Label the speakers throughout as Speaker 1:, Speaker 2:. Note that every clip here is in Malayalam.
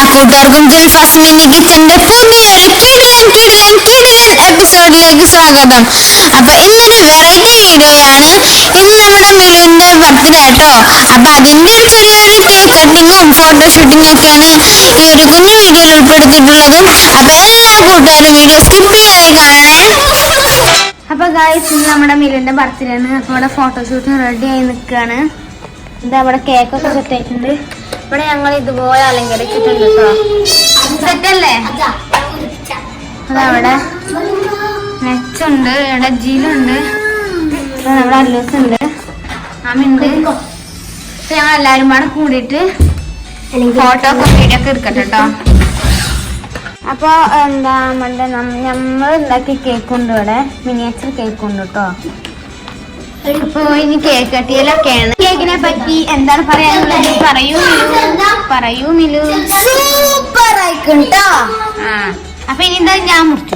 Speaker 1: കൂട്ടുകാർക്കും ഫസ്റ്റ് മിനി കിച്ചന്റെ പുതിയൊരു എപ്പിസോഡിലേക്ക് സ്വാഗതം. അപ്പൊ ഇന്നൊരു വെറൈറ്റി വീഡിയോയാണ്. ഇന്ന് നമ്മുടെ മിലുവിന്റെ ബർത്ത്ഡേ കേട്ടോ. അപ്പൊ അതിന്റെ ഒരു ചെറിയൊരു കേക്ക് കട്ടിങ്ങും ഫോട്ടോഷൂട്ടിങ്ങും ഒക്കെയാണ് ഈ ഒരു കുഞ്ഞു വീഡിയോയിൽ ഉൾപ്പെടുത്തിയിട്ടുള്ളത്. അപ്പൊ എല്ലാ കൂട്ടുകാരും വീഡിയോ സ്കിപ്പ് ചെയ്യാതെ കാണണേ. അപ്പൊ ഗായ്സ്, ഇന്ന് നമ്മുടെ മിലുവിന്റെ ബർത്ത്ഡേ ആണ്. അപ്പൊ ഇവിടെ ഫോട്ടോഷൂട്ടിന് റെഡി ആയി നിൽക്കുകയാണ്. എന്താ ഇവിടെ കേക്കൊക്കെ സെറ്റ് ആയിട്ടുണ്ട്. ഇവിടെ ഞങ്ങൾ ഇതുപോലെ അലങ്കരിച്ചിട്ടുണ്ട് കേട്ടോ. സെറ്റല്ലേ? അതവിടെ നെച്ചുണ്ട്, ഇവിടെ ജീലുണ്ട്, ഇവിടെ അല്ലൂസ് ഉണ്ട്, അമ്മുണ്ട്. ഞങ്ങൾ എല്ലാവരും പാടെ കൂടിയിട്ട് ഫോട്ടോ ഒക്കെ വീഡിയോ ഒക്കെ എടുക്കട്ടെ കേട്ടോ. അപ്പൊ എന്താ നമ്മൾ ഉണ്ടാക്കിയ കേക്കുണ്ട്, ഇവിടെ മിനിയേച്ചർ കേക്കുണ്ട് കേട്ടോ. അപ്പൊ ഇനി കേക്ക് കട്ടിയിലൊക്കെയാണ്. കേക്കിനെ പറ്റി എന്താണ് പറയാനുള്ളത്? പറയൂ മിലു. സൂപ്പർ ആയിക്കോട്ടോ. ആ അപ്പൊ ഇനി എന്താ ഞാൻ മുറിച്ചു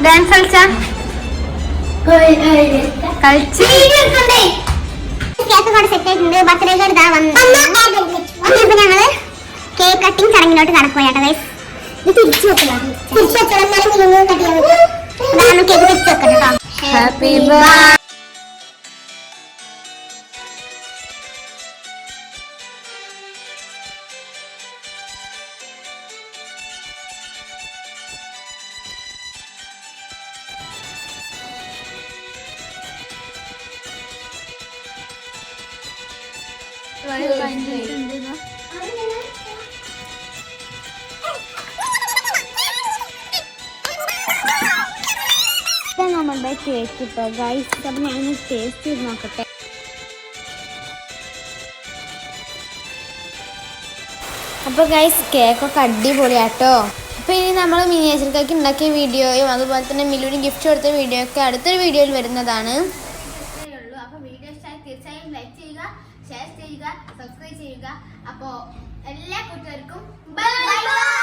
Speaker 1: ഡാൻസ് കളിച്ച് ഞങ്ങള് കേക്ക് കട്ടിങ് ചടങ്ങിലോട്ട് കടക്കുപോയാട്ടോ ഗൈസ്. തിരിച്ചു വെക്കണം, കേക്ക് തിരിച്ചു വെക്കണം കേട്ടോ. Happy birthday. നമ്മളുടെ കേക്ക് ഇട്ടോ ഗൈസ്. അപ്പൊ ഞാൻ ടേസ്റ്റ് ചെയ്ത് നോക്കട്ടെ. അപ്പൊ ഗൈസ്, കേക്കൊക്കെ അടിപൊളിയാട്ടോ. അപ്പൊ ഇനി നമ്മൾ മിനിയേച്ചർ കേക്ക് ഉണ്ടാക്കിയ വീഡിയോയും അതുപോലെ തന്നെ മിലുവിന് ഗിഫ്റ്റ് കൊടുത്ത വീഡിയോ ഒക്കെ അടുത്തൊരു വീഡിയോയിൽ വരുന്നതാണ്. അപ്പൊ വീഡിയോ ഇഷ്ടമായി തീർച്ചയായും ലൈക്ക് ചെയ്യുക, ഷെയർ ചെയ്യുക, സബ്സ്ക്രൈബ് ചെയ്യുക. അപ്പോ എല്ലാ കൂട്ടുകാർക്കും ബൈ ബൈ.